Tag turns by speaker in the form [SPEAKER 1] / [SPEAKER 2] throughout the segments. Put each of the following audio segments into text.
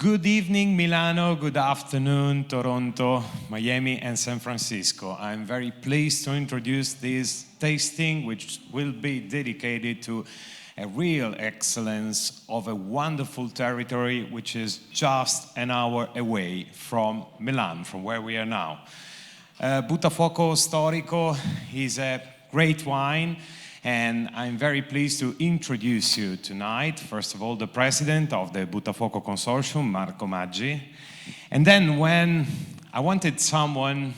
[SPEAKER 1] Good evening, Milano. Good afternoon, Toronto, Miami, and San Francisco. I'm very pleased to introduce this tasting, which will be dedicated to a real excellence of a wonderful territory, which is just an hour away from Milan, from where we are now. Buttafuoco Storico is a great wine, and I'm very pleased to introduce you tonight, first of all, the president of the Buttafuoco Consortium, Marco Maggi. And then when I wanted someone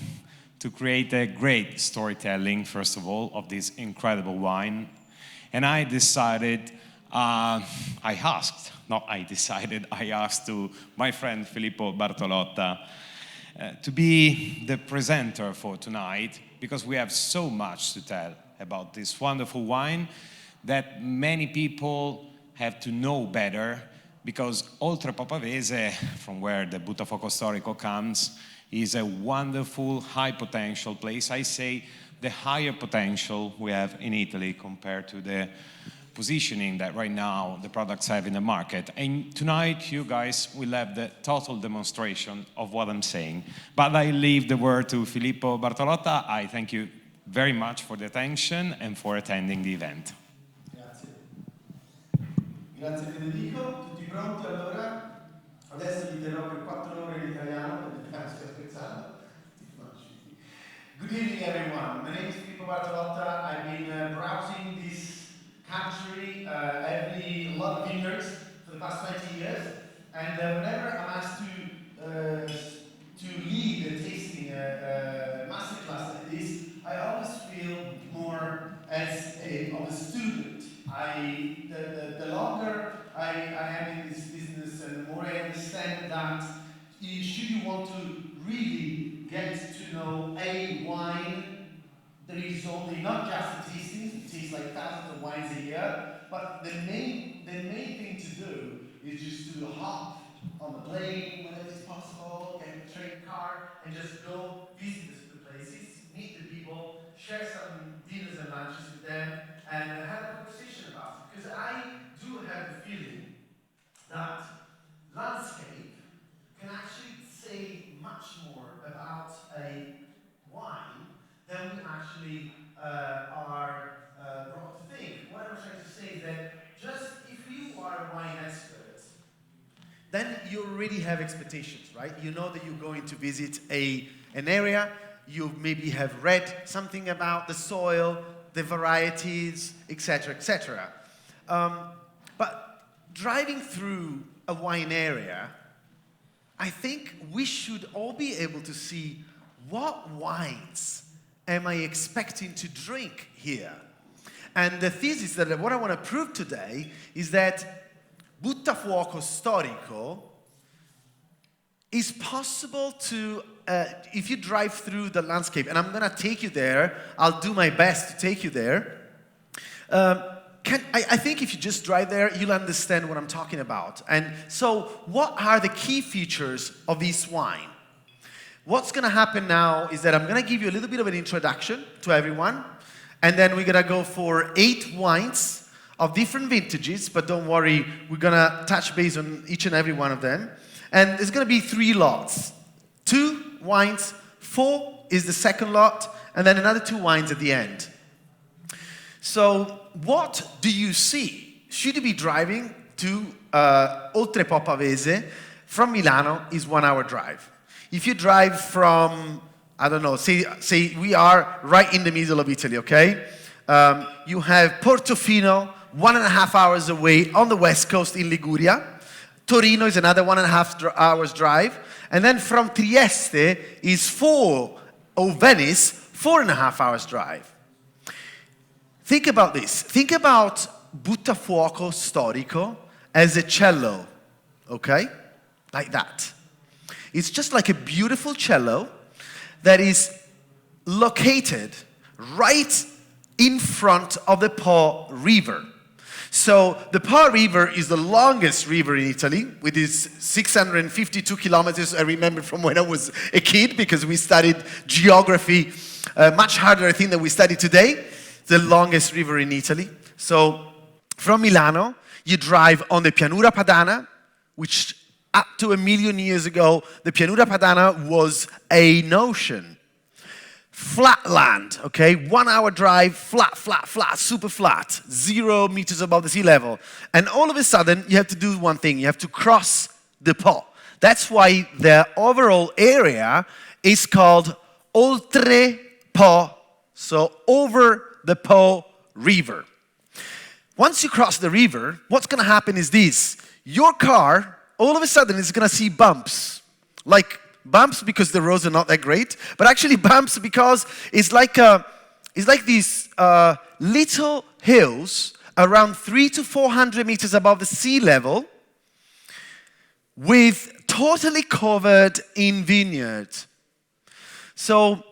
[SPEAKER 1] to create a great storytelling, first of all, of this incredible wine, and I asked to my friend Filippo Bertolotta to be the presenter for tonight, because we have so much to tell about this wonderful wine that many people have to know better, because Oltre Papavese, from where the Buttafuoco Storico comes, is a wonderful high potential place. I say the higher potential we have in Italy compared to the positioning that right now the products have in the market. And tonight you guys will have the total demonstration of what I'm saying. But I leave the word to Filippo Bertolotta. I thank you very much for the attention and for attending the event.
[SPEAKER 2] Grazie. Grazie Federico. Tutti pronti allora? Adesso vi terrò per 4 ore in italiano, sto scherzando. Good evening everyone. My name is Filippo Bertolotta. I've been browsing this country, a lot of vineyards for the past 20 years, and whenever I'm asked to lead a tasting masterclass like this, I always feel more as of a student. The longer I am in this business, and the more I understand that should you want to really get to know a wine, there is only not just a tasting, you taste like thousands of wines a year, but the main thing to do is just to hop on the plane whenever it's possible, get a train car, and just go visit the places, meet the people, share some dinners and lunches with them, and have a conversation about it. Because I do have the feeling that landscape can actually say much more about a wine than we actually are brought to think. What I'm trying to say is that just if you are a wine expert, then you already have expectations, right? You know that you're going to visit an area, you maybe have read something about the soil, the varieties, etc., etc. But driving through a wine area, I think we should all be able to see what wines am I expecting to drink here. And the thesis that what I want to prove today is that Buttafuoco Storico is possible to, if you drive through the landscape, and I'm going to take you there, I'll do my best to take you there. I think if you just drive there, you'll understand what I'm talking about. And so, what are the key features of this wine? What's going to happen now is that I'm going to give you a little bit of an introduction to everyone, and then we're going to go for 8 wines of different vintages, but don't worry, we're going to touch base on each and every one of them. And there's going to be 3 lots. 2 wines, 4 is the second lot, and then another 2 wines at the end. So what do you see? Should you be driving to Oltre Papavese from Milano is 1 hour drive. If you drive from, I don't know, say we are right in the middle of Italy, okay? You have Portofino, 1.5 hours away on the west coast in Liguria. Torino is another 1.5 hours drive. And then from Trieste is Venice, 4.5 hours drive. Think about this. Think about Buttafuoco Storico as a cello, okay? Like that. It's just like a beautiful cello that is located right in front of the Po River. So the Po River is the longest river in Italy, with its 652 kilometers. I remember from when I was a kid, because we studied geography much harder, I think, than we study today. The longest river in Italy. So from Milano, you drive on the Pianura Padana, which up to 1 million years ago, the Pianura Padana was an ocean. Flat land, okay? 1 hour drive, flat, flat, flat, super flat, 0 meters above the sea level. And all of a sudden, you have to do one thing. You have to cross the Po. That's why the overall area is called Oltre Po, so over the Po River. Once you cross the river, what's going to happen is this. Your car, all of a sudden, is going to see bumps. Like bumps because the roads are not that great, but actually bumps because it's like these little hills around 300 to 400 meters above the sea level, with totally covered in vineyards. So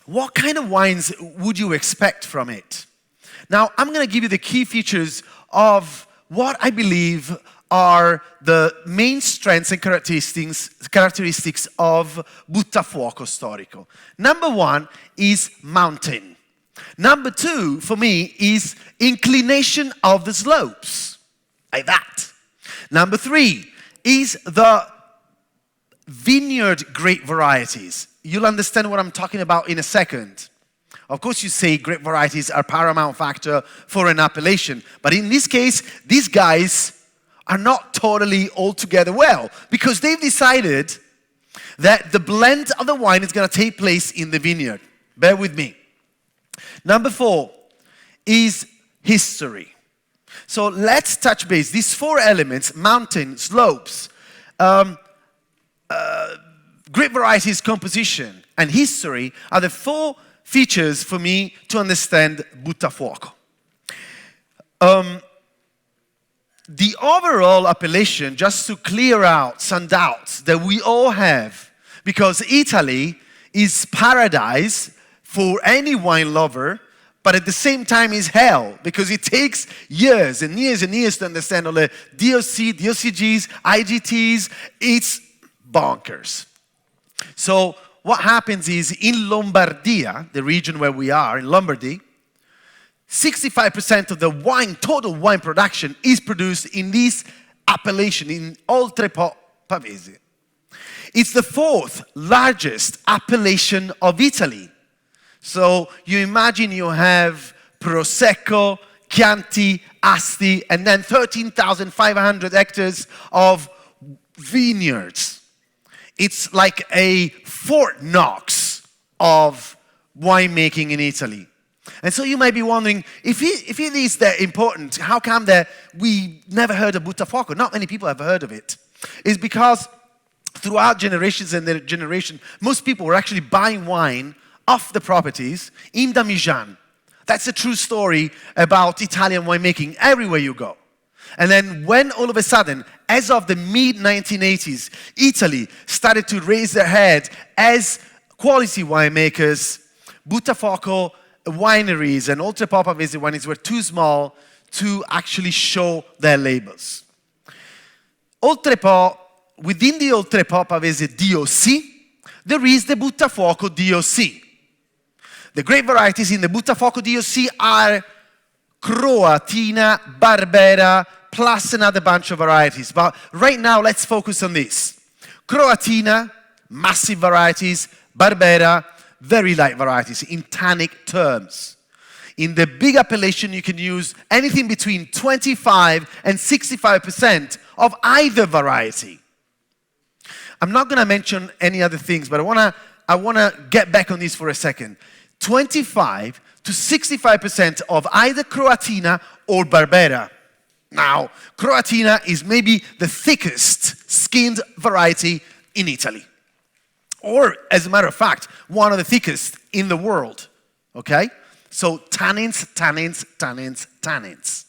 [SPEAKER 2] what kind of wines would you expect from it? Now, I'm going to give you the key features of what I believe are the main strengths and characteristics of Buttafuoco Storico. Number 1 is mountain. Number 2, for me, is inclination of the slopes, like that. Number 3 is the vineyard grape varieties. You'll understand what I'm talking about in a second. Of course, you say grape varieties are paramount factor for an appellation, but in this case, these guys are not totally all together well, because they've decided that the blend of the wine is going to take place in the vineyard. Bear with me. Number 4 is history. So let's touch base. These 4 elements, mountain, slopes, grape varieties composition, and history are the 4 features for me to understand Buttafuoco. The overall appellation, just to clear out some doubts that we all have, because Italy is paradise for any wine lover, but at the same time is hell, because it takes years and years and years to understand all the DOC, DOCGs, IGTs. It's bonkers. So what happens is in Lombardia, the region where we are, in Lombardy, 65% of the total wine production is produced in this appellation, in Oltre Po Pavese. It's the 4th largest appellation of Italy. So you imagine you have Prosecco, Chianti, Asti, and then 13,500 hectares of vineyards. It's like a Fort Knox of winemaking in Italy. And so you might be wondering, if it is that important, how come that we never heard of Buttafuoco? Not many people have heard of it. It's because throughout generations and their generation, most people were actually buying wine off the properties in Damijan. That's a true story about Italian winemaking everywhere you go. And then when all of a sudden, as of the mid-1980s, Italy started to raise their head as quality winemakers, Buttafuoco wineries and Oltre Po Pavese wineries were too small to actually show their labels. Oltre Po, within the Oltre Po Pavese DOC, there is the Buttafuoco DOC. The grape varieties in the Buttafuoco DOC are Croatina, Barbera, plus another bunch of varieties. But right now, let's focus on this. Croatina, massive varieties. Barbera, very light varieties in tannic terms. In the big appellation, you can use anything between 25 and 65% of either variety. I'm not going to mention any other things, but I want to get back on this for a second. 25 to 65% of either Croatina or Barbera. Now, Croatina is maybe the thickest skinned variety in Italy. Or, as a matter of fact, one of the thickest in the world, okay? So, tannins, tannins, tannins, tannins.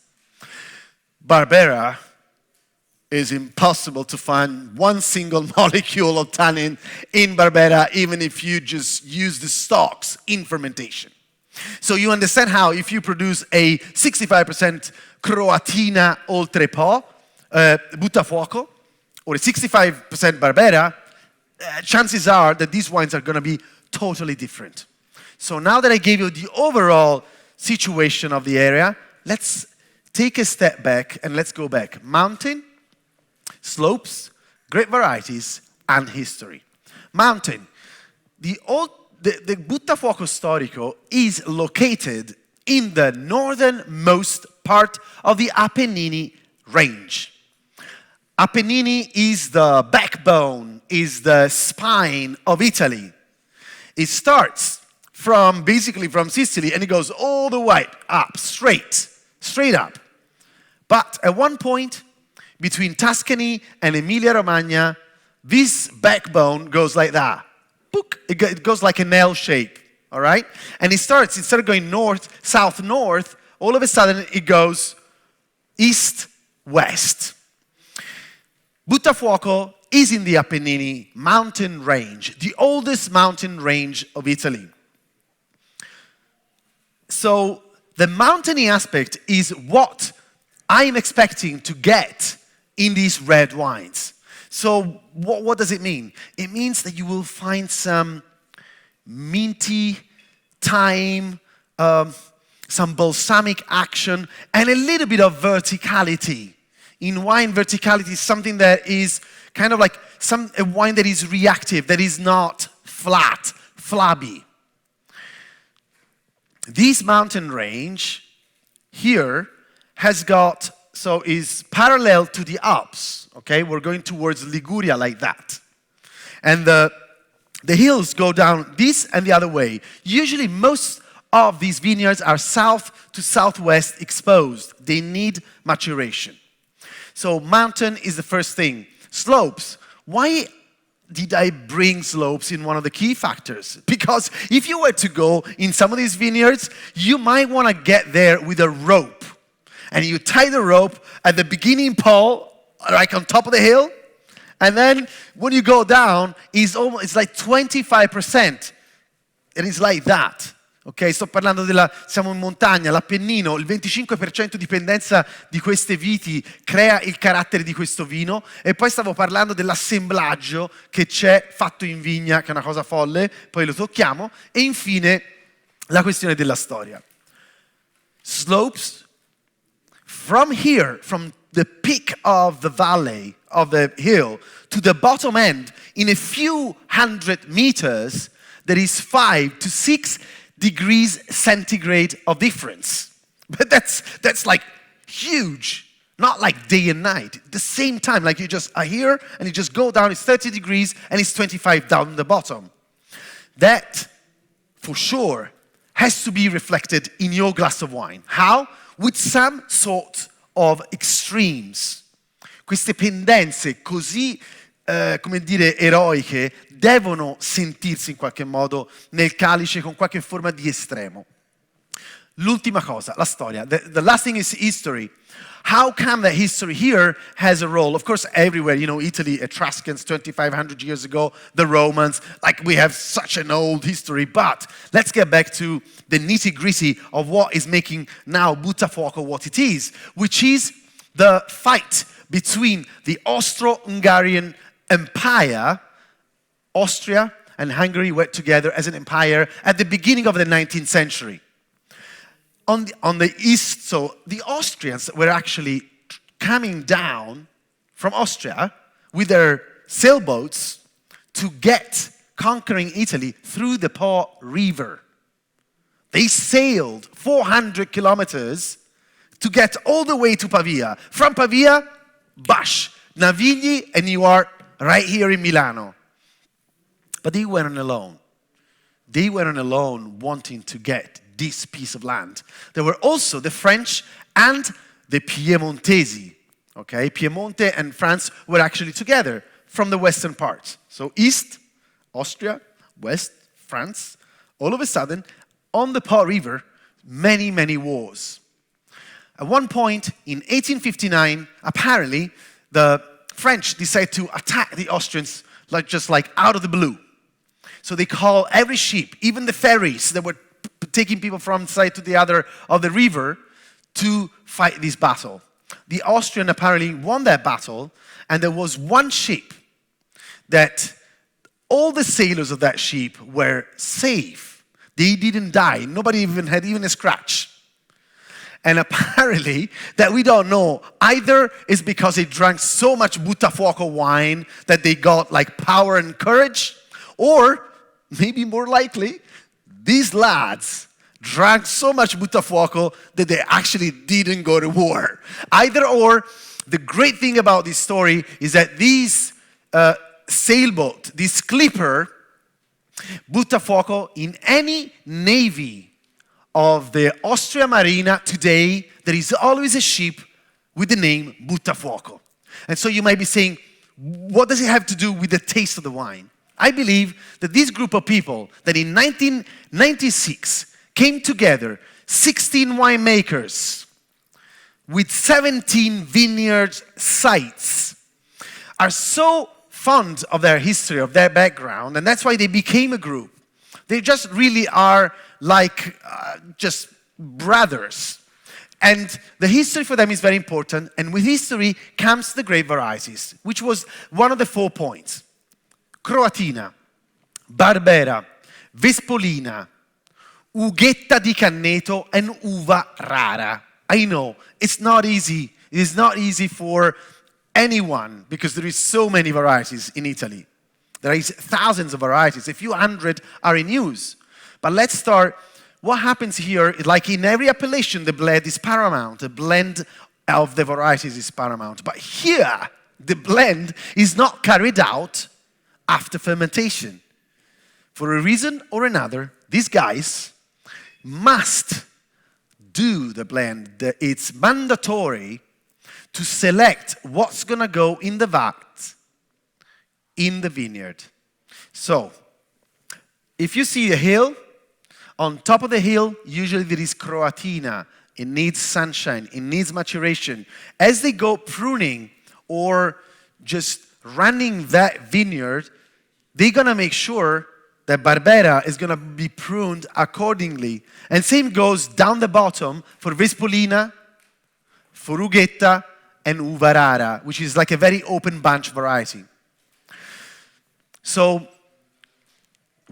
[SPEAKER 2] Barbera is impossible to find one single molecule of tannin in Barbera, even if you just use the stalks in fermentation. So you understand how if you produce a 65% Croatina Oltre Po, Buttafuoco, or a 65% Barbera, chances are that these wines are going to be totally different. So now that I gave you the overall situation of the area, let's take a step back and let's go back. Mountain, slopes, great varieties, and history. Mountain. The Buttafuoco Storico is located in the northernmost part of the Apennine range. Apennine is the backbone, is the spine of Italy. It starts basically from Sicily and it goes all the way up, straight up. But at one point, between Tuscany and Emilia-Romagna, this backbone goes like that. It goes like an L shape, all right? And instead of going north, south, north, all of a sudden it goes east, west. Buttafuoco is in the Apennine mountain range, the oldest mountain range of Italy. So the mountainy aspect is what I'm expecting to get in these red wines. So what does it mean? It means that you will find some minty thyme, some balsamic action, and a little bit of verticality. In wine, verticality is something that is kind of like a wine that is reactive, that is not flat, flabby. This mountain range here is parallel to the Alps, okay? We're going towards Liguria like that. And the hills go down this and the other way. Usually most of these vineyards are south to southwest exposed. They need maturation. So mountain is the first thing. Slopes. Why did I bring slopes in one of the key factors? Because if you were to go in some of these vineyards, you might want to get there with a rope. And you tie the rope at the beginning pole, like on top of the hill, and then when you go down, it's like 25%. It is like that. Ok, sto parlando siamo in montagna, l'Appennino, il 25% di dipendenza di queste viti crea il carattere di questo vino, e poi stavo parlando dell'assemblaggio che c'è fatto in vigna, che è una cosa folle, poi lo tocchiamo, e infine la questione della storia. Slopes, from here, from the peak of the valley, of the hill, to the bottom end, in a few hundred meters, there is 5 to 6 degrees centigrade of difference. But that's like huge. Not like day and night. At the same time, like you just are here and you just go down, it's 30 degrees and it's 25 down the bottom. That, for sure, has to be reflected in your glass of wine. How? With some sort of extremes. Queste pendenze così, come dire, eroiche, devono sentirsi in qualche modo nel calice con qualche forma di estremo. L'ultima cosa, la storia. The last thing is history. How come that history here has a role? Of course, everywhere, you know, Italy, Etruscans, 2,500 years ago, the Romans, like we have such an old history. But let's get back to the nitty-gritty of what is making now Buttafuoco what it is, which is the fight between the Austro-Hungarian Empire. Austria and Hungary were together as an empire at the beginning of the 19th century. On the east, so the Austrians were actually coming down from Austria with their sailboats to conquering Italy through the Po River. They sailed 400 kilometers to get all the way to Pavia. From Pavia, bash, Navigli, and you are right here in Milano. But they weren't alone. They weren't alone wanting to get this piece of land. There were also the French and the Piemontesi. Okay, Piemonte and France were actually together from the western part. So east, Austria, west, France. All of a sudden, on the Po River, many, many wars. At one point in 1859, apparently, the French decided to attack the Austrians just like out of the blue. So they call every ship, even the ferries that were taking people from one side to the other of the river, to fight this battle. The Austrian apparently won that battle, and there was one ship that all the sailors of that ship were safe. They didn't die. Nobody even had a scratch. And apparently, that we don't know, either is because they drank so much Buttafuoco wine that they got like power and courage, or maybe more likely, these lads drank so much Buttafuoco that they actually didn't go to war. Either or, the great thing about this story is that these sailboat, this clipper, Buttafuoco, in any navy of the Austria Marina today, there is always a ship with the name Buttafuoco. And so you might be saying, what does it have to do with the taste of the wine? I believe that this group of people that in 1996 came together, 16 winemakers with 17 vineyard sites, are so fond of their history, of their background, and that's why they became a group. They just really are like just brothers. And the history for them is very important, and with history comes the grape varieties, which was one of the 4 points. Croatina, Barbera, Vespolina, Ughetta di Canneto, and Uva Rara. I know, it's not easy. It is not easy for anyone because there is so many varieties in Italy. There is thousands of varieties. A few hundred are in use. But let's start. What happens here, like in every appellation, the blend is paramount. The blend of the varieties is paramount. But here, the blend is not carried out after fermentation. For a reason or another, these guys must do the blend. It's mandatory to select what's going to go in the vat in the vineyard. So, if you see a hill, on top of the hill, usually there is Croatina. It needs sunshine. It needs maturation. As they go pruning or just running that vineyard, they're going to make sure that Barbera is going to be pruned accordingly. And same goes down the bottom for Vespolina, for Ughetta, and Uva Rara, which is like a very open bunch variety. So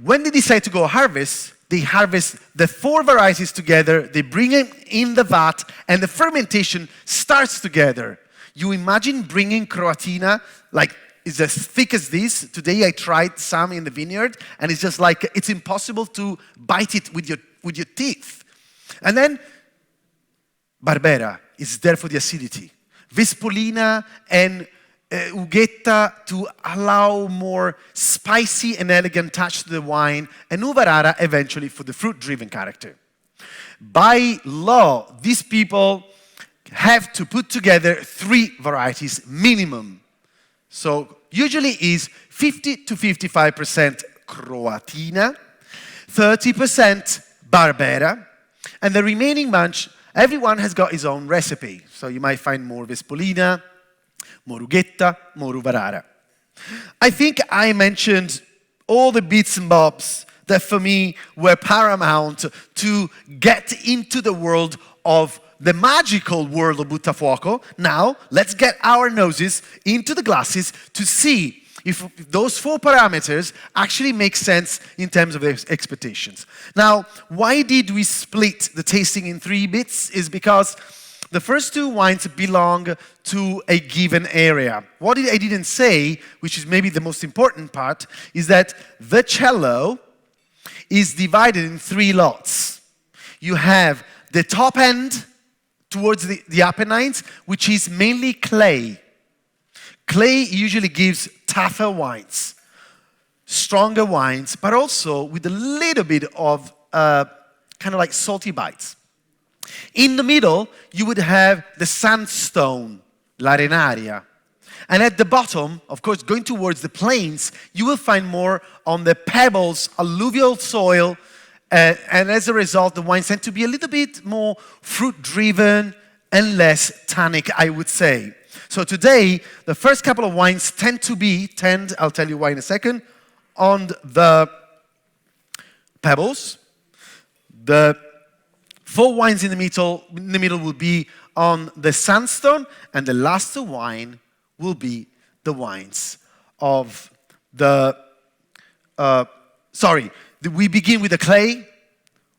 [SPEAKER 2] when they decide to go harvest, they harvest the 4 varieties together, they bring them in the vat, and the fermentation starts together. You imagine bringing Croatina, like it's as thick as this. Today I tried some in the vineyard, and it's just like, it's impossible to bite it with your teeth. And then Barbera is there for the acidity. Vespolina and Ughetta to allow more spicy and elegant touch to the wine, and Uva Rara eventually for the fruit-driven character. By law, these people have to put together 3 varieties minimum. So usually is 50 to 55% Croatina, 30% Barbera, and the remaining bunch, everyone has got his own recipe. So you might find more Vespolina, more Ughetta, more Uva Rara. I think I mentioned all the bits and bobs that for me were paramount to get into the world of the magical world of Buttafuoco. Now, let's get our noses into the glasses to see if those 4 parameters actually make sense in terms of their expectations. Now, why did we split the tasting in 3 bits? Is because the first 2 wines belong to a given area. What I didn't say, which is maybe the most important part, is that the cello is divided in 3 lots. You have the top end towards the Apennines, which is mainly clay. Clay usually gives tougher wines, stronger wines, but also with a little bit of kind of like salty bites. In the middle, you would have the sandstone, l'arenaria. And at the bottom, of course, going towards the plains, you will find more on the pebbles, alluvial soil, and as a result, the wines tend to be a little bit more fruit-driven and less tannic, I would say. So today, the first couple of wines I'll tell you why in a second, on the pebbles. The 4 wines in the middle will be on the sandstone, and the last wine will be the wines of the, we begin with the clay,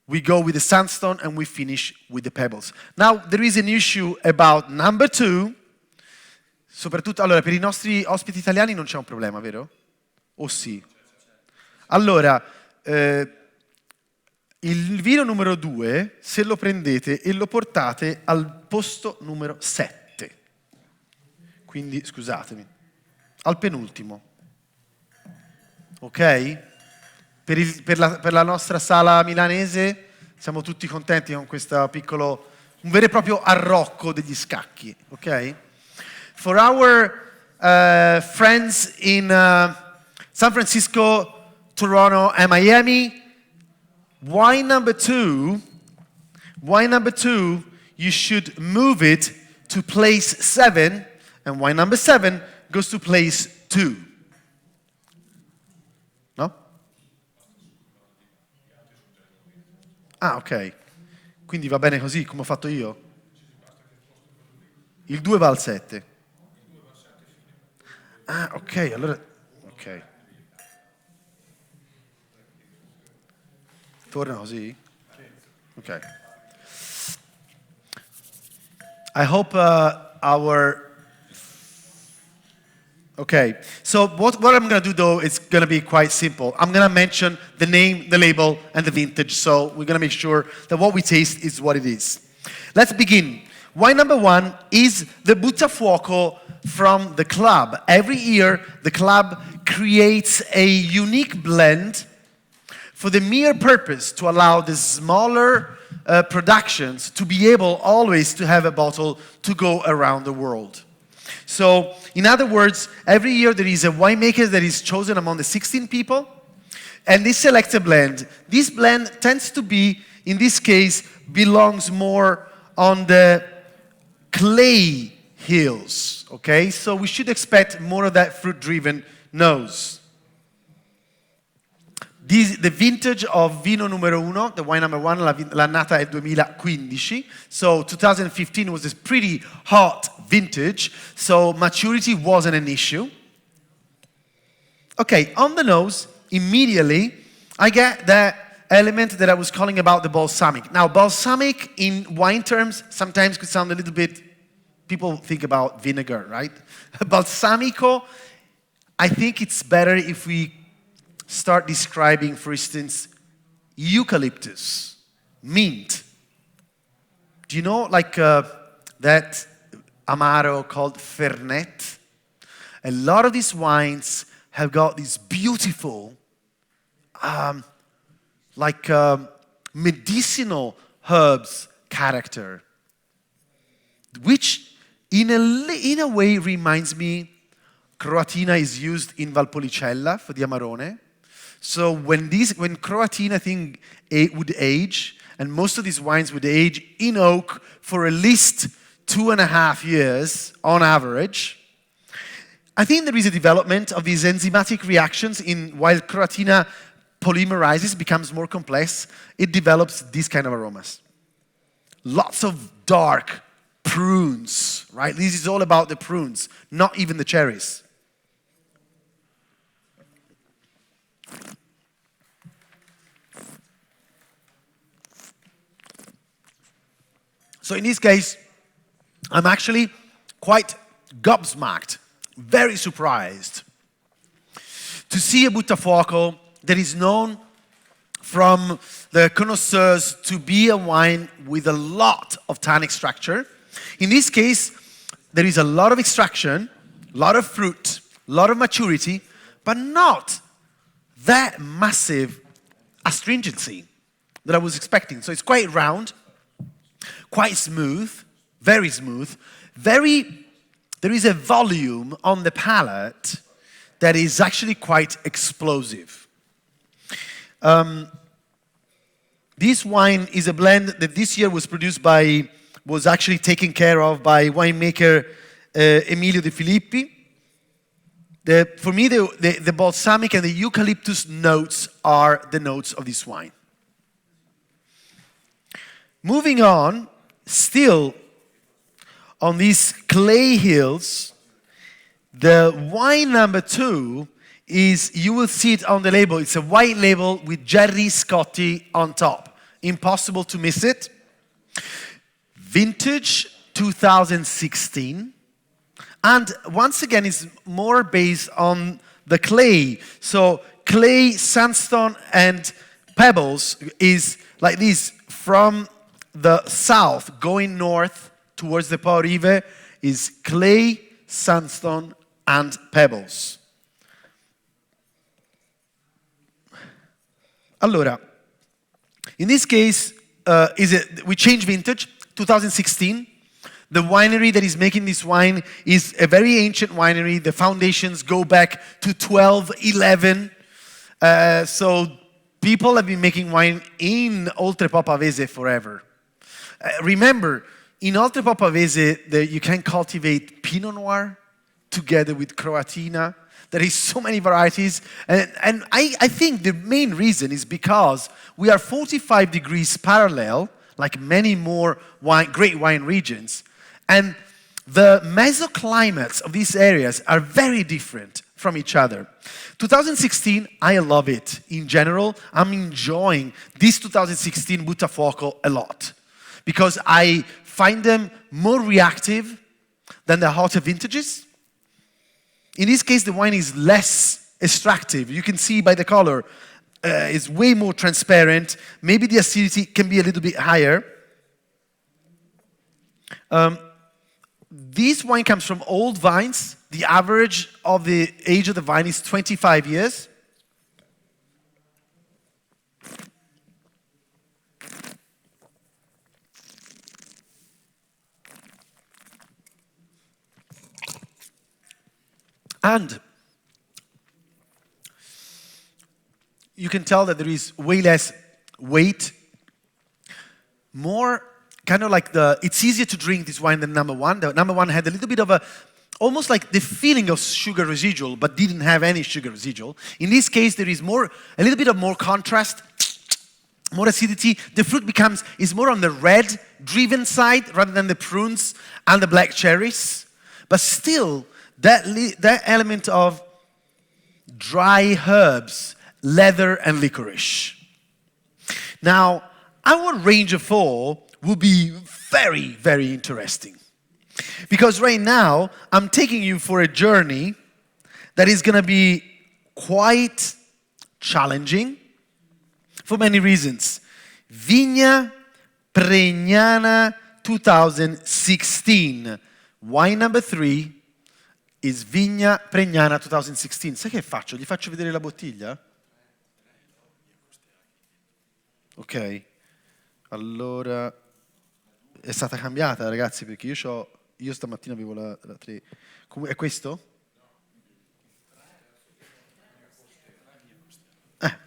[SPEAKER 2] we go with the sandstone, and we finish with the pebbles. Now, there is an issue about number 2. Soprattutto, allora, per i nostri ospiti italiani non c'è un problema, vero? O sì? Allora, il vino numero 2, se lo prendete e lo portate al posto numero 7. Quindi, scusatemi, al penultimo. Ok? Per la nostra sala milanese siamo tutti contenti con questo piccolo, un vero e proprio arrocco degli scacchi, ok? For our friends in San Francisco, Toronto, and Miami, wine number 2, you should move it to place 7, and wine number 7 goes to place 2. No? Ah, ok. Quindi va bene così, come ho fatto io? Il 2 va al 7. Ah, ok, allora... Ok. Torna così? Ok. I hope our... Okay, so what I'm going to do, though, is going to be quite simple. I'm going to mention the name, the label, and the vintage, so we're going to make sure that what we taste is what it is. Let's begin. Wine number 1 is the Buttafuoco from the club. Every year, the club creates a unique blend for the mere purpose to allow the smaller productions to be able always to have a bottle to go around the world. So, in other words, every year there is a winemaker that is chosen among the 16 people, and they select a blend. This blend tends to be, in this case, belongs more on the clay hills, okay? So we should expect more of that fruit-driven nose. The vintage of vino numero 1, the wine number 1, l'annata è 2015. So 2015 was a pretty hot vintage, so maturity wasn't an issue. Okay, on the nose, immediately, I get that element that I was calling about the balsamic. Now, balsamic in wine terms sometimes could sound a little bit, people think about vinegar, right? Balsamico, I think it's better if we start describing, for instance, eucalyptus, mint. Do you know, like that Amaro called Fernet? A lot of these wines have got this beautiful, medicinal herbs character, which in a way reminds me, Croatina is used in Valpolicella for the Amarone. So when Croatina thing would age, and most of these wines would age in oak for at least 2.5 years on average, I think there is a development of these enzymatic reactions while Croatina polymerizes, becomes more complex, it develops these kind of aromas. Lots of dark prunes, right? This is all about the prunes, not even the cherries. So in this case, I'm actually quite gobsmacked, very surprised to see a Buttafuoco that is known from the connoisseurs to be a wine with a lot of tannic structure. In this case, there is a lot of extraction, a lot of fruit, a lot of maturity, but not that massive astringency that I was expecting. So it's quite round, quite smooth, very smooth, there is a volume on the palate that is actually quite explosive. This wine is a blend that this year was actually taken care of by winemaker Emilio De Filippi. For me, the balsamic and the eucalyptus notes are the notes of this wine. Moving on, still on these clay hills, the wine number 2 is, you will see it on the label, it's a white label with Gerry Scotti on top. impossible to miss it. Vintage 2016. And once again, it's more based on the clay. So clay, sandstone, and pebbles is like this. From the south going north towards the Po Rive is clay, sandstone, and pebbles. Allora, in this case, we change vintage, 2016. The winery that is making this wine is a very ancient winery. The foundations go back to 1211. So people have been making wine in Oltrepò Pavese forever. Remember, in Oltrepò Pavese, you can cultivate Pinot Noir together with Croatina. There is so many varieties. And I think the main reason is because we are 45 degrees parallel, like many more great wine regions. And the mesoclimates of these areas are very different from each other. 2016, I love it. In general, I'm enjoying this 2016 Buttafuoco a lot because I find them more reactive than the hotter vintages. In this case, the wine is less extractive. You can see by the color, it's way more transparent. Maybe the acidity can be a little bit higher. This wine comes from old vines. The average of the age of the vine is 25 years. And you can tell that there is way less weight, more kind of like it's easier to drink this wine than number one. The number one had a little bit of almost like the feeling of sugar residual, but didn't have any sugar residual. In this case, there is a little bit of more contrast, more acidity. The fruit is more on the red-driven side rather than the prunes and the black cherries. But still, that element of dry herbs, leather, and licorice. Now, our range of four will be very, very interesting. Because right now, I'm taking you for a journey that is going to be quite challenging for many reasons. Vigna Pregnana 2016. Wine number 3 is Vigna Pregnana 2016. Sai che faccio? Gli faccio vedere la bottiglia? Ok. Allora, è stata cambiata, ragazzi, perché io stamattina avevo la 3. È questo?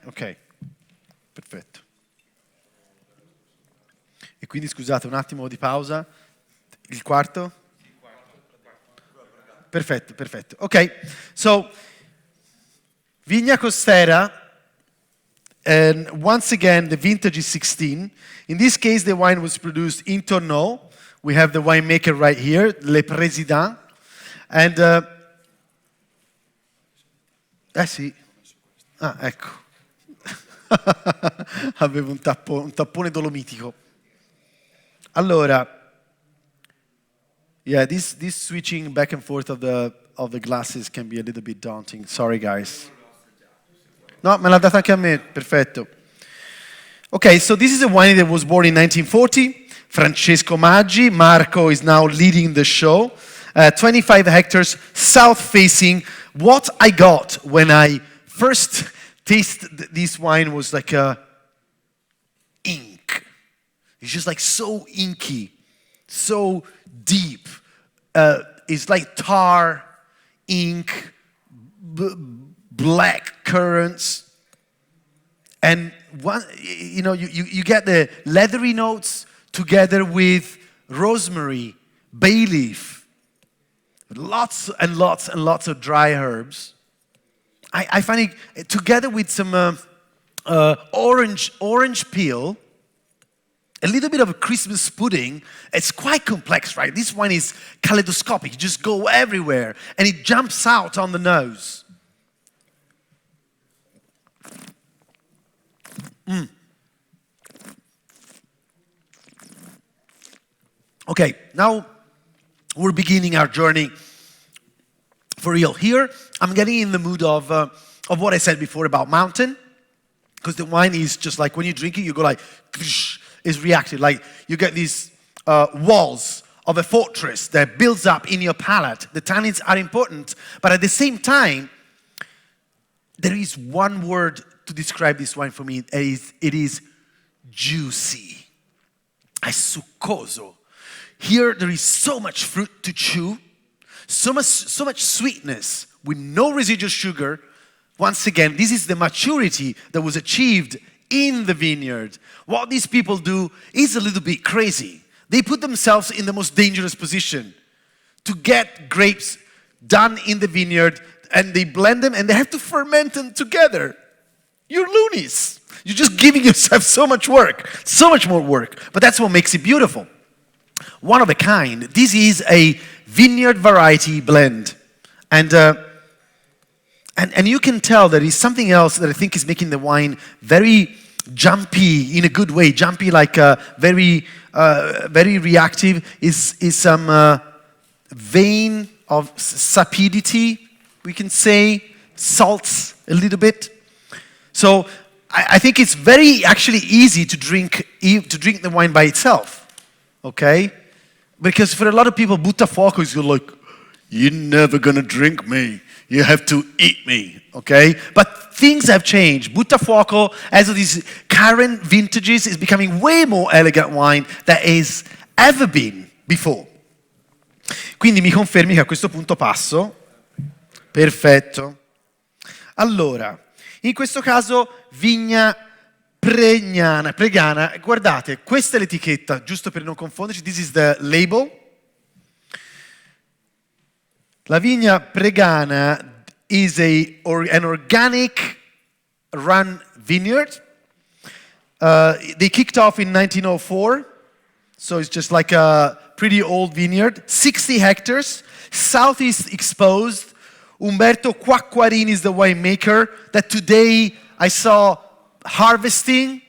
[SPEAKER 2] Ok. Perfetto. E quindi scusate, un attimo di pausa. Il quarto? Perfetto, perfetto. Ok, so Vigna Costera, and once again the vintage is 16. In this case, the wine was produced in Tonneau. We have the winemaker right here, Le Président. And, sì. Ah, ecco. Avevo un tappone dolomitico. Allora, yeah, this switching back and forth of the glasses can be a little bit daunting. Sorry, guys. No, me l'ha data anche a me. Perfetto. Okay, so this is a wine that was born in 1940. Francesco Maggi. Marco is now leading the show. 25 hectares, south-facing. What I got when I first tasted this wine was like ink. It's just like so inky, so deep. It's like tar, ink, black currants. And you get the leathery notes together with rosemary, bay leaf, lots and lots and lots of dry herbs. I find it together with some orange peel, a little bit of a Christmas pudding. It's quite complex, right? This wine is kaleidoscopic. You just go everywhere, and it jumps out on the nose. Okay, now we're beginning our journey for real. Here, I'm getting in the mood of what I said before about mountain, because the wine is just like when you drink it, you go like, it's reactive. Like you get these walls of a fortress that builds up in your palate. The tannins are important, but at the same time, there is one word to describe this wine for me. It is juicy. È succoso. Here, there is so much fruit to chew, so much sweetness with no residual sugar. Once again, this is the maturity that was achieved in the vineyard. What these people do is a little bit crazy. They put themselves in the most dangerous position to get grapes done in the vineyard, and they blend them and they have to ferment them together. You're loonies. You're just giving yourself so much work, so much more work. But that's what makes it beautiful. One of a kind. This is a vineyard variety blend. And you can tell there is something else that I think is making the wine very jumpy in a good way. Jumpy, like very reactive. Is some vein of sapidity, we can say, salts a little bit. So I think it's very actually easy to drink the wine by itself, okay? Because for a lot of people, buttafuoco is like, you're never gonna drink me. You have to eat me, okay? But things have changed. Buttafuoco, as of these current vintages, is becoming way more elegant wine than has ever been before. Quindi mi confermi che a questo punto passo? Perfetto. Allora, in questo caso vigna pregana. Guardate, questa è l'etichetta, giusto per non confonderci. This is the label. La vigna pregana is an organic run vineyard. They kicked off in 1904, so it's just like a pretty old vineyard. 60 hectares, southeast exposed. Umberto Quacquarini is the winemaker that today I saw harvesting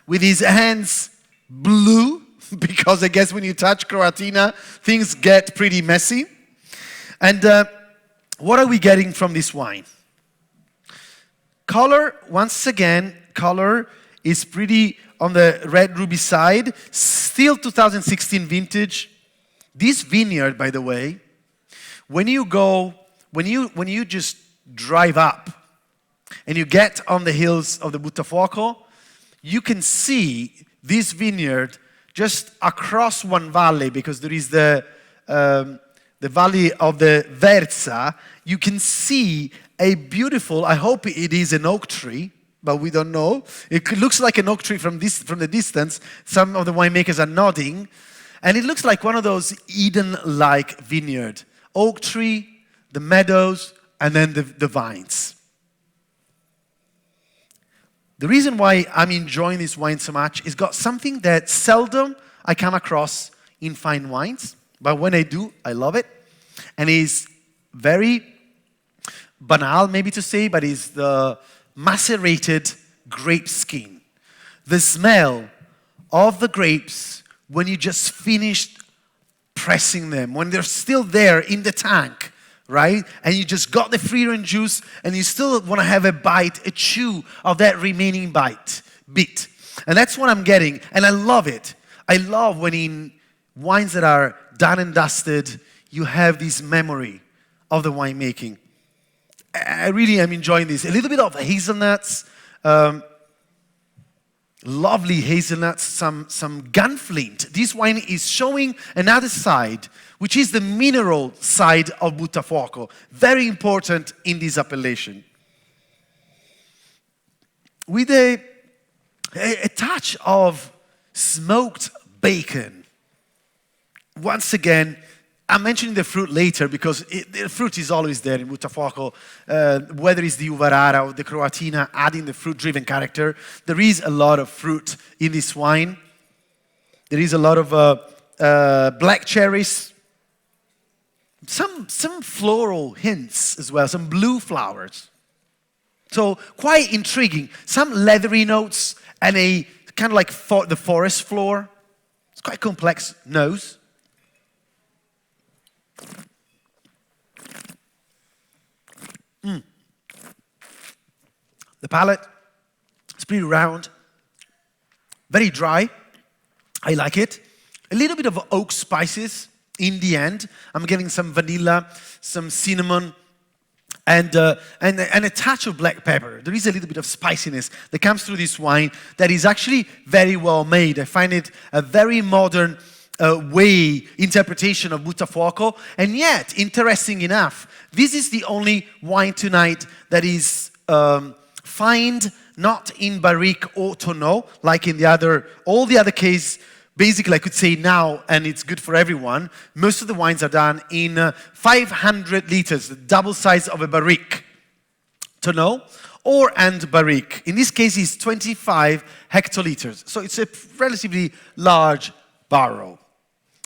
[SPEAKER 2] with his hands blue, because I guess when you touch Croatina, things get pretty messy. And what are we getting from this wine? Color, once again, color is pretty on the red ruby side. Still 2016 vintage. This vineyard, by the way, when you just drive up and you get on the hills of the Buttafuoco, you can see this vineyard just across one valley, because there is the valley of the Verza. You can see a beautiful, I hope it is an oak tree, but we don't know. It looks like an oak tree from the distance. Some of the winemakers are nodding. And it looks like one of those Eden-like vineyard. Oak tree, the meadows, and then the vines. The reason why I'm enjoying this wine so much is got something that seldom I come across in fine wines, but when I do, I love it. And it's very banal, maybe to say, but it's the macerated grape skin. The smell of the grapes when you just finished pressing them, when they're still there in the tank, right? And you just got the free range juice and you still want to have a bite, a chew of that remaining bit. And that's what I'm getting, and I love it. I love when in wines that are done and dusted, you have this memory of the winemaking. I really am enjoying this. A little bit of hazelnuts, lovely hazelnuts, some gunflint. This wine is showing another side, which is the mineral side of Buttafuoco. Very important in this appellation. With a touch of smoked bacon. Once again, I'm mentioning the fruit later because the fruit is always there in Buttafuoco, whether it's the Uvarara or the Croatina, adding the fruit-driven character. There is a lot of fruit in this wine. There is a lot of black cherries, some floral hints as well, some blue flowers. So quite intriguing. Some leathery notes and a kind of like the forest floor. It's quite complex nose. The palate is pretty round, very dry. I like it. A little bit of oak spices in the end. I'm getting some vanilla, some cinnamon, and a touch of black pepper. There is a little bit of spiciness that comes through this wine that is actually very well made. I find it a very modern interpretation of Buttafuoco, and yet, interesting enough, this is the only wine tonight that is fined not in barrique or tonneau, like in all the other cases. Basically, I could say now, and it's good for everyone, most of the wines are done in 500 liters, the double size of a barrique, tonneau, and barrique. In this case, it's 25 hectoliters. So it's a relatively large barrel.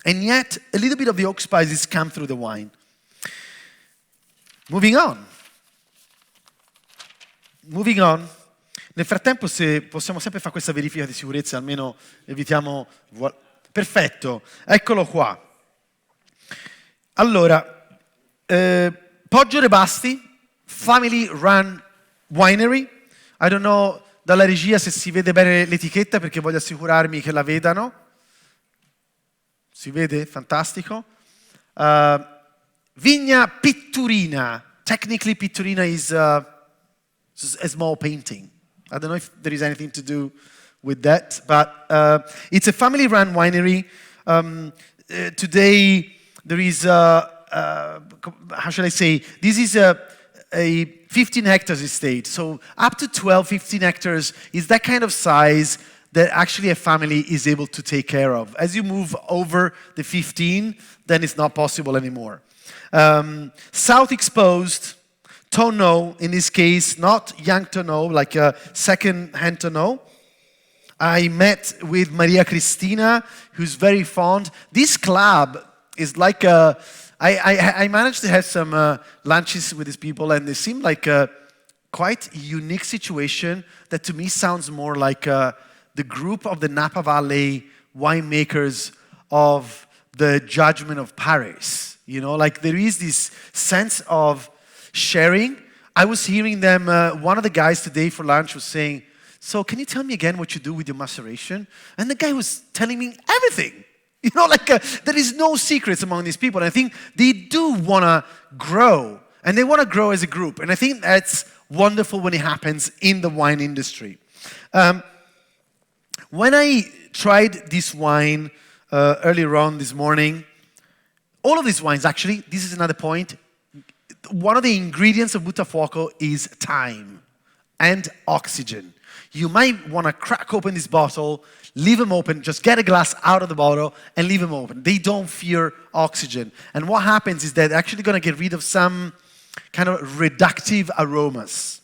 [SPEAKER 2] And yet, a little bit of the oak spices come through the wine. Moving on. Nel frattempo, se possiamo sempre fare questa verifica di sicurezza, almeno evitiamo... Perfetto, eccolo qua. Allora, Poggio Rebasti, family run winery. I don't know dalla regia se si vede bene l'etichetta, perché voglio assicurarmi che la vedano. Si vede? Fantastico. Vigna Pitturina. Technically, Pitturina is a small painting. I don't know if there is anything to do with that, but it's a family-run winery. Today, there is, how shall I say, this is a 15 hectares estate. So up to 12, 15 hectares is that kind of size that actually a family is able to take care of. As you move over the 15, then it's not possible anymore. South exposed, tonneau, in this case, not young tonneau, like a second-hand tonneau. I met with Maria Cristina, who's very fond. This club is like a... I managed to have some lunches with these people, and they seem like a quite unique situation that to me sounds more like the group of the Napa Valley winemakers of the Judgment of Paris. You know, like there is this sense of sharing. I was hearing them, one of the guys today for lunch was saying, so can you tell me again what you do with your maceration? And the guy was telling me everything. You know, like there is no secrets among these people. And I think they do want to grow, and they want to grow as a group. And I think that's wonderful when it happens in the wine industry. When I tried this wine earlier on this morning, all of these wines actually, this is another point, one of the ingredients of Buttafuoco is thyme and oxygen. You might want to crack open this bottle, leave them open, just get a glass out of the bottle and leave them open. They don't fear oxygen. And what happens is they're actually going to get rid of some kind of reductive aromas.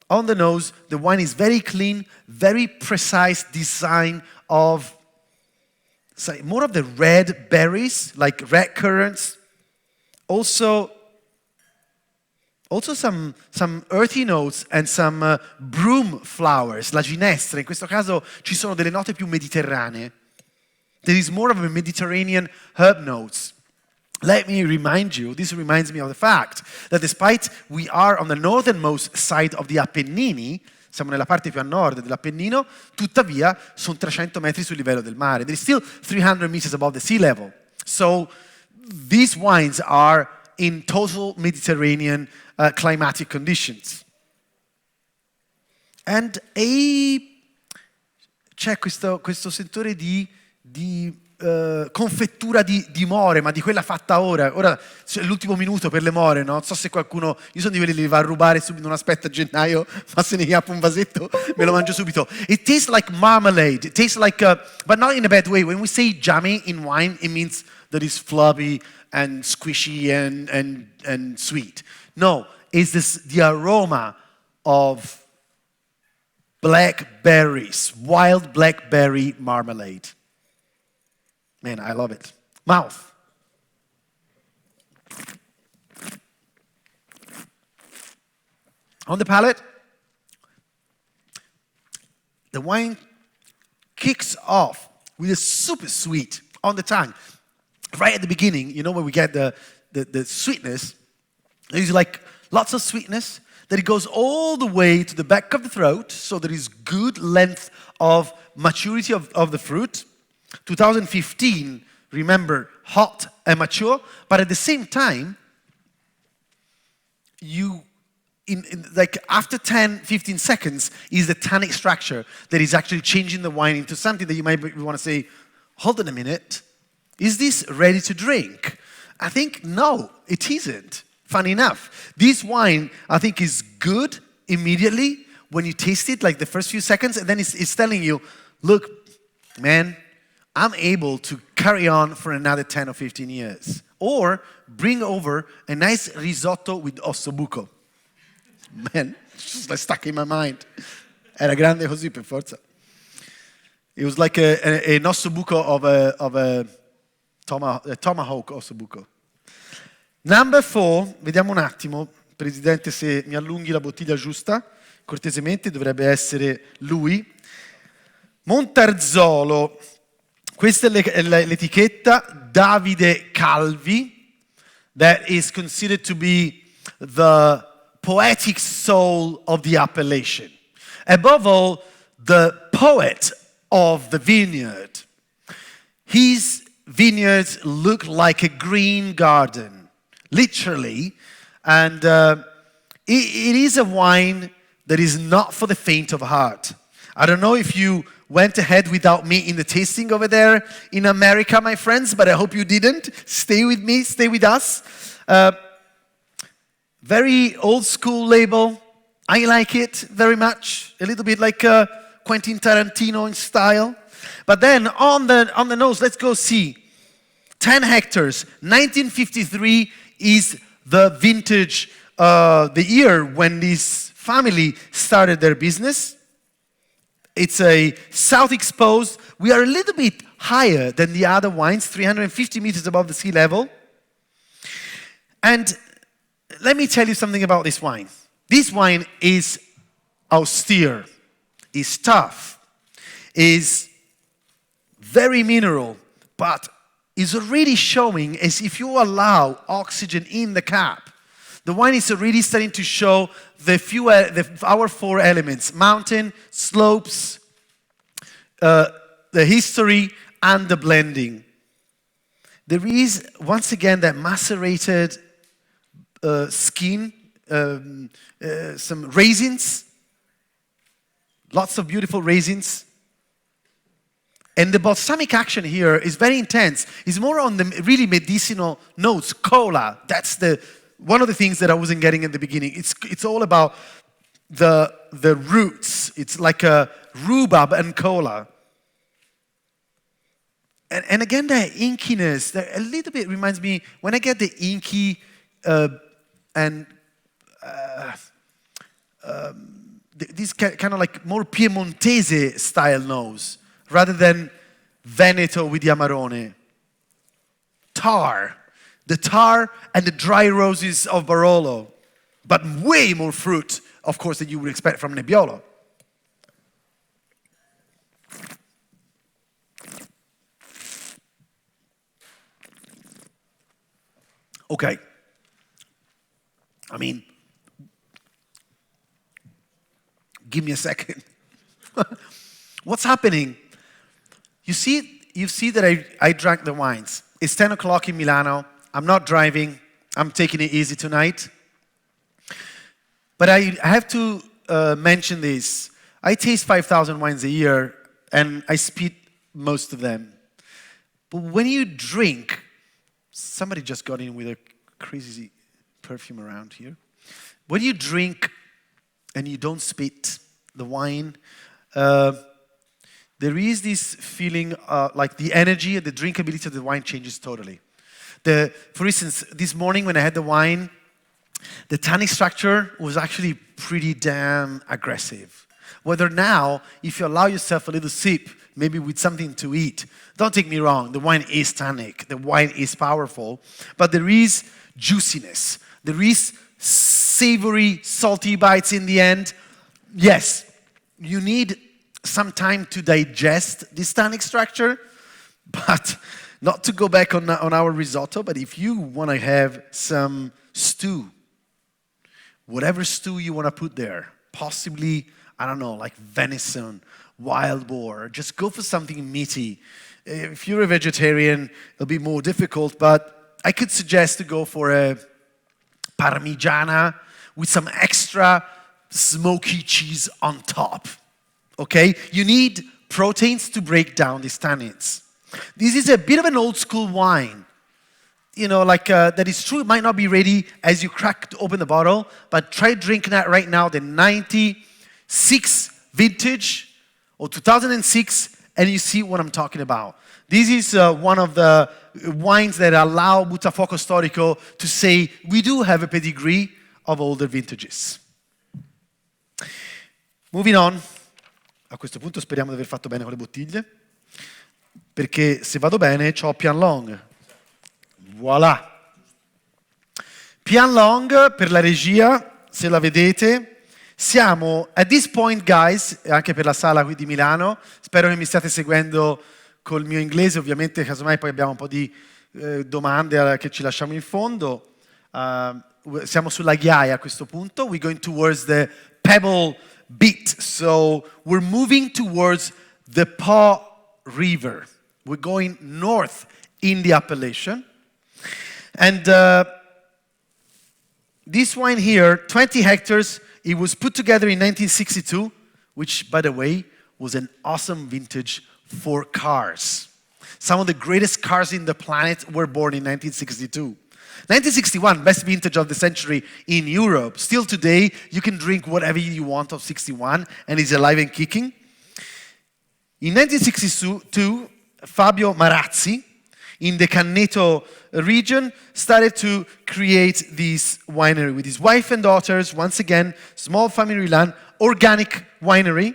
[SPEAKER 2] On the nose, the wine is very clean, very precise design of more of the red berries, like red currants. Also some earthy notes and some broom flowers, la ginestra. In questo caso ci sono delle note più mediterranee. There is more of a Mediterranean herb notes. Let me remind you, this reminds me of the fact that despite we are on the northernmost side of the Appennini, siamo nella parte più a nord dell'Appennino, tuttavia sono 300 metri sul livello del mare. There is still 300 meters above the sea level. So these wines are in total Mediterranean climatic conditions. And c'è questo sentore di confettura di more, ma di quella fatta ora. Ora è l'ultimo minuto per le more, no? Non so se qualcuno, io sono di quelli che li va a rubare subito, non aspetta a gennaio, ma se ne chiappa un vasetto, me lo mangio subito. It tastes like marmalade. It tastes like, but not in a bad way. When we say jammy in wine, it means that it's floppy and squishy and sweet. No, it's the aroma of blackberries, wild blackberry marmalade. Man, I love it. Mouth. On the palate, the wine kicks off with a super sweet on the tongue. right at the beginning, you know, when we get the sweetness, there's like lots of sweetness, that it goes all the way to the back of the throat, so there is good length of maturity of the fruit. 2015, remember, hot and mature, but at the same time, like after 10, 15 seconds is the tannic structure that is actually changing the wine into something that you might want to say, hold on a minute, is this ready to drink? I think, no, it isn't. Funny enough, this wine, I think, is good immediately when you taste it, like the first few seconds, and then it's telling you, look, man, I'm able to carry on for another 10 or 15 years. Or bring over a nice risotto with ossobuco. Man, it's just like stuck in my mind. Era grande così per forza. It was like an ossobuco of a tomahawk ossobuco. Number 4, vediamo un attimo, Presidente, se mi allunghi la bottiglia giusta, cortesemente, dovrebbe essere lui. Montarzolo, questa è l'etichetta, Davide Calvi, that is considered to be the poetic soul of the appellation. Above all, the poet of the vineyard. His vineyards look like a green garden. Literally, and it is a wine that is not for the faint of heart. I don't know if you went ahead without me in the tasting over there in America, my friends, but I hope you didn't. Stay with me, stay with us. Very old school label. I like it very much. A little bit like Quentin Tarantino in style. But then on the nose, let's go see. 10 hectares, 1953 is the vintage, the year when this family started their business. It's a south exposed. We are a little bit higher than the other wines, 350 meters above the sea level. And let me tell you something about this wine. This wine is austere, is tough, is very mineral, but is already showing, as if you allow oxygen in the cap, the wine is already starting to show our 4 elements: mountain, slopes, the history, and the blending. There is, once again, that macerated skin, some raisins, lots of beautiful raisins. And the balsamic action here is very intense. It's more on the really medicinal notes. Cola, that's one of the things that I wasn't getting at the beginning. It's all about the roots. It's like a rhubarb and cola. And again, the inkiness, that a little bit reminds me, when I get the inky this kind of like more Piemontese style nose, rather than Veneto with the Amarone. Tar. The tar and the dry roses of Barolo. But way more fruit, of course, than you would expect from Nebbiolo. Okay. I mean, give me a second. What's happening? You see that I drank the wines. It's 10 o'clock in Milano. I'm not driving. I'm taking it easy tonight. But I have to mention this. I taste 5,000 wines a year, and I spit most of them. But when you drink, somebody just got in with a crazy perfume around here. When you drink and you don't spit the wine, there is this feeling like the energy and the drinkability of the wine changes totally. For instance, this morning when I had the wine, the tannic structure was actually pretty damn aggressive. Whether now, if you allow yourself a little sip, maybe with something to eat, don't take me wrong, the wine is tannic, the wine is powerful, but there is juiciness, there is savory, salty bites in the end. Yes, you need some time to digest this tannic structure, but not to go back on our risotto, but if you want to have some stew, whatever stew you want to put there, possibly, I don't know, like venison, wild boar, just go for something meaty. If you're a vegetarian, it'll be more difficult, but I could suggest to go for a parmigiana with some extra smoky cheese on top, okay? You need proteins to break down these tannins. This is a bit of an old school wine. You know, like that is true, it might not be ready as you crack open the bottle, but try drinking that right now, the 96 vintage or 2006, and you see what I'm talking about. This is one of the wines that allow Buttafuoco Storico to say we do have a pedigree of older vintages. Moving on, a questo punto speriamo di aver fatto bene con le bottiglie, perché se vado bene c'ho Pian Long. Voilà. Pian Long per la regia, se la vedete. Siamo, at this point guys, anche per la sala qui di Milano, spero che mi stiate seguendo col mio inglese, ovviamente casomai poi abbiamo un po' di domande che ci lasciamo in fondo. Siamo sulla ghiaia a questo punto, we're going towards the Pebble Beat, so we're moving towards the Po River. We're going north in the appellation. And this wine here, 20 hectares, it was put together in 1962, which, by the way, was an awesome vintage for cars. Some of the greatest cars in the planet were born in 1962. 1961, best vintage of the century in Europe. Still today, you can drink whatever you want of 61, and it's alive and kicking. In 1962, Fabio Marazzi, in the Canneto region, started to create this winery with his wife and daughters. Once again, small family land, organic winery.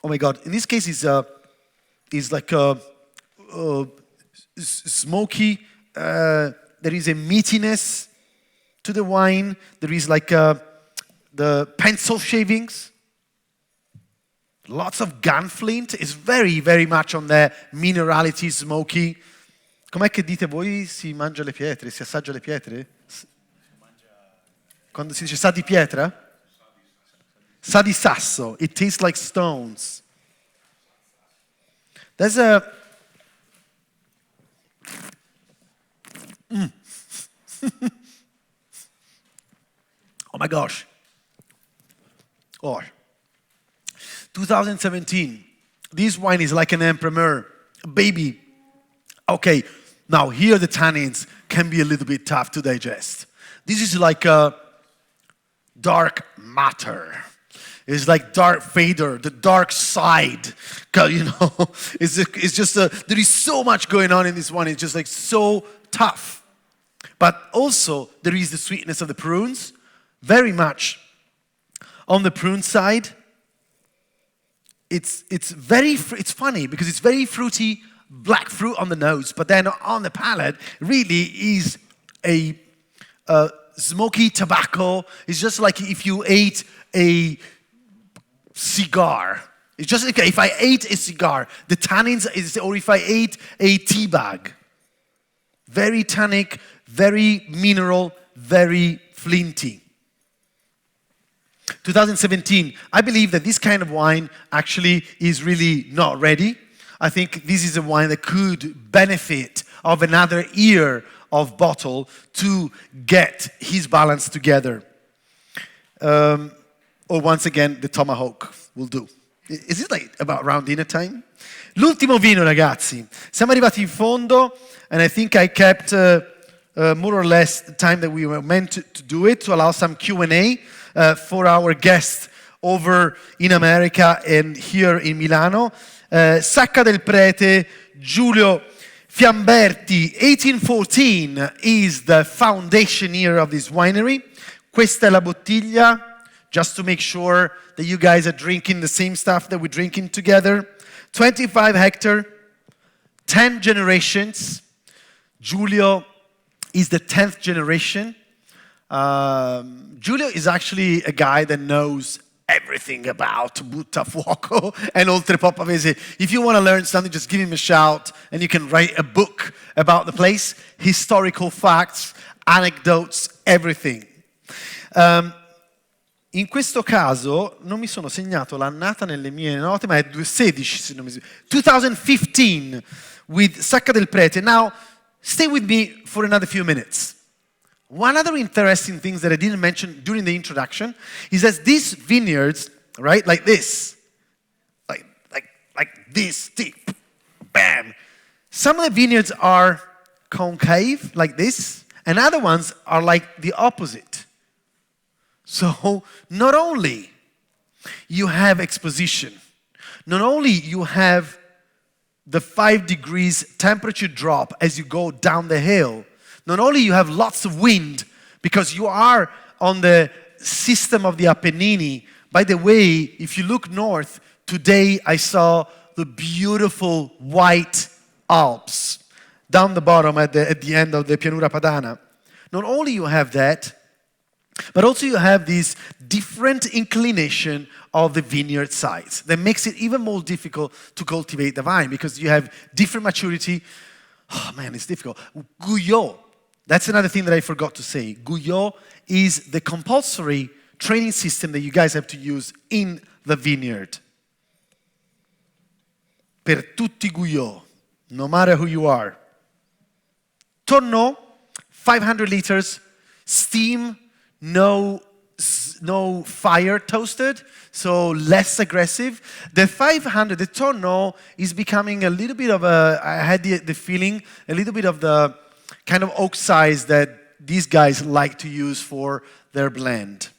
[SPEAKER 2] Oh my God! In this case, is like a smoky. There is a meatiness to the wine. There is like the pencil shavings. Lots of gunflint. It's very, very much on the minerality, smoky. Com'è che dite voi? Si mangia le pietre? Si assaggia le pietre? Quando si dice sa di pietra? Sa di sasso. It tastes like stones. There's a... Oh my gosh. Oh. 2017. This wine is like an emperor, baby. Okay, now here the tannins can be a little bit tough to digest. This is like a dark matter. It's like Darth Vader, the dark side. You know, it's just there is so much going on in this one. It's just like so tough. But also there is the sweetness of the prunes, very much on the prune side. It's funny because it's very fruity, black fruit on the nose, but then on the palate really is a smoky tobacco. It's just like if you ate a cigar. It's just like if I ate a cigar, the tannins is, or if I ate a tea bag. Very tannic, very mineral, very flinty. 2017, I believe that this kind of wine actually is really not ready. I think this is a wine that could benefit of another year of bottle to get his balance together. Or once again, the tomahawk will do. Is it like about around dinner time? L'ultimo vino, ragazzi. Siamo arrivati in fondo, and I think I kept more or less the time that we were meant to do it, to allow some Q&A. For our guests over in America and here in Milano. Sacca del Prete, Giulio Fiamberti, 1814 is the foundation year of this winery. Questa è la bottiglia, just to make sure that you guys are drinking the same stuff that we're drinking together. 25 hectare, 10 generations. Giulio is the 10th generation. Giulio is actually a guy that knows everything about Buttafuoco and Oltrepò Pavese. If you want to learn something, just give him a shout and you can write a book about the place. Historical facts, anecdotes, everything. In questo caso non mi sono segnato l'annata nelle mie note, ma è 2016 se non mi sbaglio. 2015 with Sacca del Prete. Now, stay with me for another few minutes. One other interesting thing that I didn't mention during the introduction is that these vineyards, right, like this, like this, deep, bam. Some of the vineyards are concave, like this, and other ones are like the opposite. So not only you have exposition, not only you have the 5 degrees temperature drop as you go down the hill, not only you have lots of wind because you are on the system of the Apennini. By the way, if you look north, today I saw the beautiful white Alps down the bottom at the end of the Pianura Padana. Not only you have that, but also you have this different inclination of the vineyard sites that makes it even more difficult to cultivate the vine because you have different maturity. Oh man, it's difficult. Guyot, that's another thing that I forgot to say. Guyot is the compulsory training system that you guys have to use in the vineyard. Per tutti Guyot, no matter who you are. Tonneau, 500 liters, steam, no fire toasted, so less aggressive. The 500, the tonneau is becoming a little bit of I had the feeling, a little bit of the kind of oak size that these guys like to use for their blend.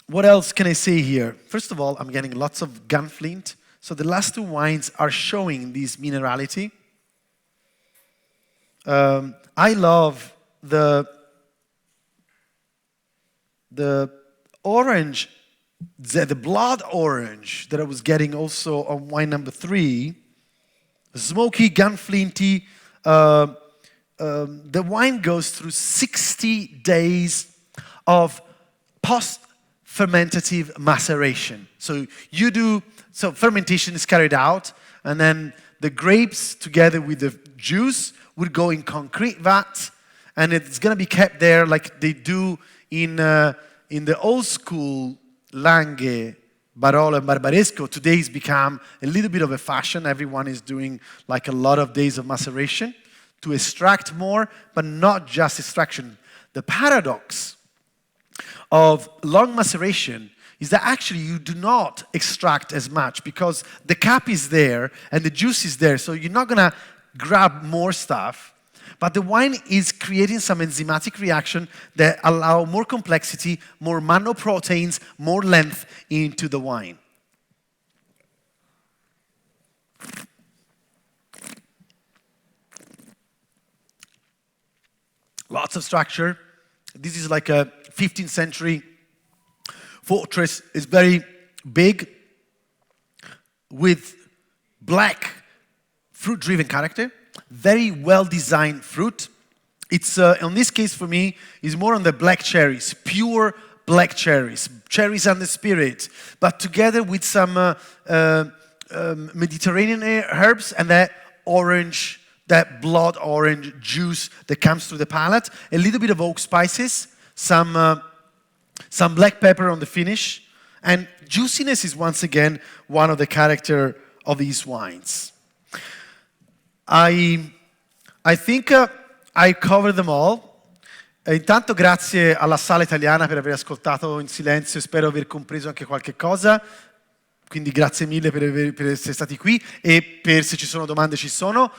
[SPEAKER 2] What else can I say here? First of all, I'm getting lots of gunflint. So the last 2 wines are showing this minerality. I love the orange, the blood orange that I was getting also on wine number 3. Smoky, gunflinty. The wine goes through 60 days of post-fermentative maceration. So fermentation is carried out, and then the grapes together with the juice would go in concrete vat, and it's going to be kept there like they do in the old school Langhe, Barolo, and Barbaresco. Today it's become a little bit of a fashion. Everyone is doing like a lot of days of maceration to extract more, but not just extraction. The paradox of long maceration is that actually you do not extract as much because the cap is there and the juice is there, so you're not going to grab more stuff. But the wine is creating some enzymatic reaction that allow more complexity, more monoproteins, more length into the wine. Lots of structure. This is like a 15th century fortress. It's very big with black fruit-driven character. Very well-designed fruit. It's, in this case for me, is more on the black cherries, pure black cherries, cherries and the spirit, but together with some Mediterranean herbs and that orange, that blood orange juice that comes through the palate, a little bit of oak spices, some black pepper on the finish, and juiciness is once again one of the character of these wines. I think I covered them all. Intanto grazie alla sala italiana per aver ascoltato in silenzio e spero aver compreso anche qualche cosa. Quindi grazie mille per essere stati qui e per se ci sono domande ci sono.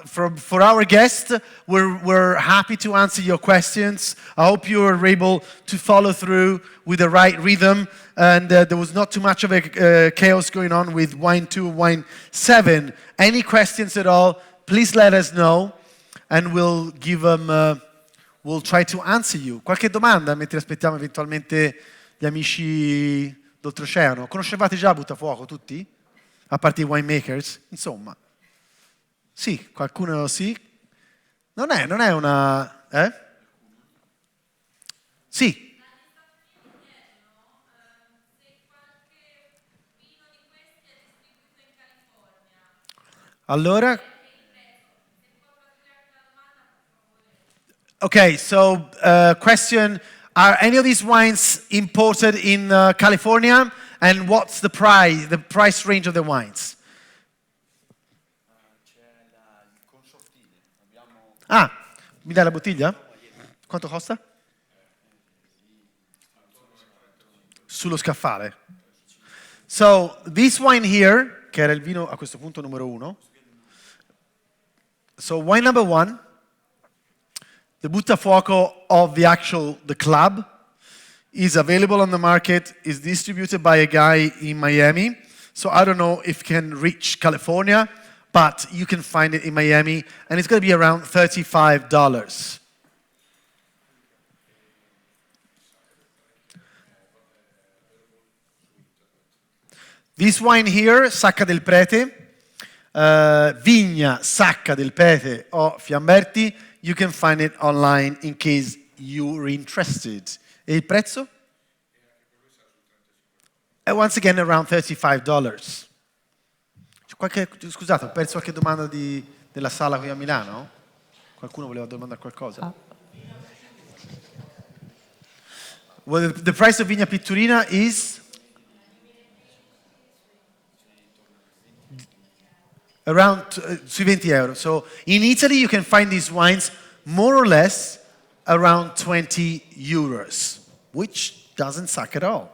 [SPEAKER 2] For our guests, we're happy to answer your questions. I hope you were able to follow through with the right rhythm and there was not too much of a chaos going on with wine 2, wine 7. Any questions at all, please let us know and we'll give them, we'll try to answer you. Qualche domanda mentre aspettiamo eventualmente gli amici d'oltreoceano? Conoscevate già Buttafuoco tutti? A parte i winemakers? Insomma. Sì, qualcuno sì. Non è una... Sì. Allora? Okay, so question, are any of these wines imported in California? And what's the price range of the wines? Ah, mi dai la bottiglia? Quanto costa? Sullo scaffale. So, this wine here, che era il vino a questo punto numero 1. So, wine number 1, the buttafuoco of the club, is available on the market, is distributed by a guy in Miami. So I don't know if it can reach California, but you can find it in Miami, and it's going to be around $35. This wine here, Sacca del Prete, Vigna Sacca del Prete o Fiamberti, you can find it online in case you're interested. E il prezzo? And once again around $35. Scusate, ho perso qualche domanda della sala qui a Milano? Qualcuno voleva domandare qualcosa? Well, the price of Vigna Pitturina is around sui €20. So in Italy you can find these wines more or less around €20, which doesn't suck at all.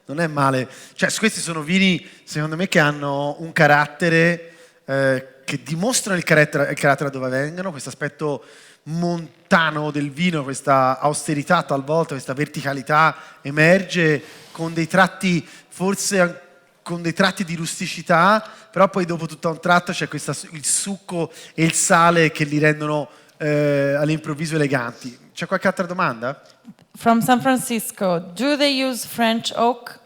[SPEAKER 2] Non è male. Cioè, questi sono vini, secondo me, che hanno un carattere, che dimostrano il carattere da dove vengono, questo aspetto montano del vino, questa austerità talvolta, questa verticalità emerge con dei tratti, forse con dei tratti di rusticità, però poi dopo tutto a un tratto c'è il succo e il sale che li rendono all'improvviso eleganti. C'è qualche altra domanda?
[SPEAKER 3] From San Francisco, do they use French oak?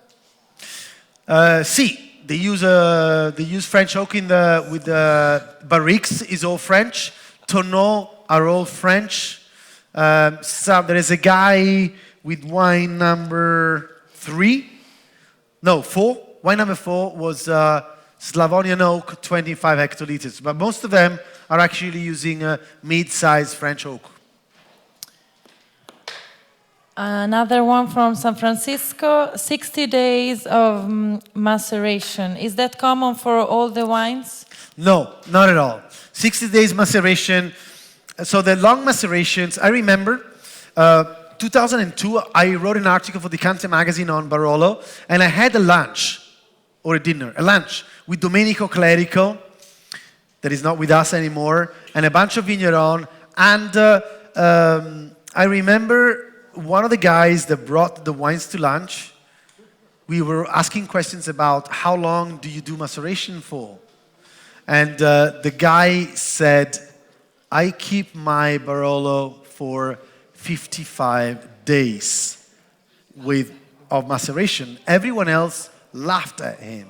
[SPEAKER 2] Sì, they use French oak with the barriques is all French. Tonneaux are all French. There is a guy with wine number 4. Wine number 4 was Slavonian oak, 25 hectoliters. But most of them are actually using mid-size French oak.
[SPEAKER 3] Another one from San Francisco, 60 days of maceration. Is that common for all the wines?
[SPEAKER 2] No, not at all. 60 days maceration. So the long macerations, I remember 2002, I wrote an article for the Cantine magazine on Barolo, and I had a lunch with Domenico Clerico, that is not with us anymore, and a bunch of vigneron. And I remember one of the guys that brought the wines to lunch, we were asking questions about how long do you do maceration for? And the guy said, I keep my Barolo for 55 days of maceration. Everyone else laughed at him.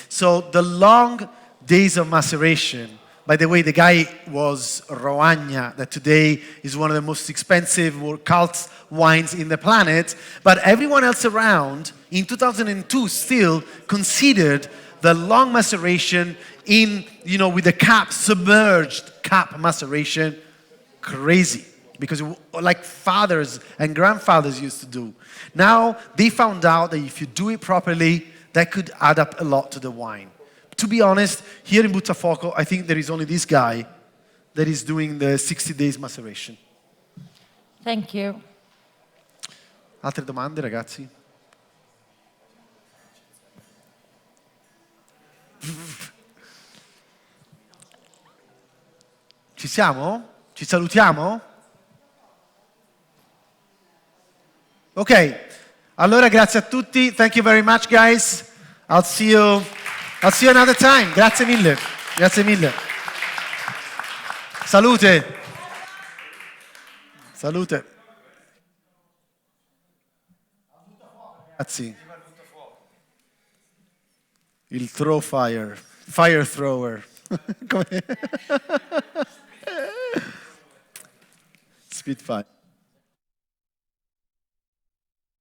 [SPEAKER 2] So the long days of maceration, by the way, the guy was Roagna, that today is one of the most expensive or cult wines in the planet, but everyone else around in 2002 still considered the long maceration with the submerged cap maceration crazy, because like fathers and grandfathers used to do. Now they found out that if you do it properly, that could add up a lot to the wine. To be honest, here in Buttafuoco, I think there is only this guy that is doing the 60 days maceration.
[SPEAKER 3] Thank you.
[SPEAKER 2] Altre domande, ragazzi? Ci siamo? Ci salutiamo? Ok, allora grazie a tutti. Thank you very much, guys. I'll see you another time. Grazie mille. Grazie mille. Salute. Salute. Grazie. Il fire thrower. Spitfire.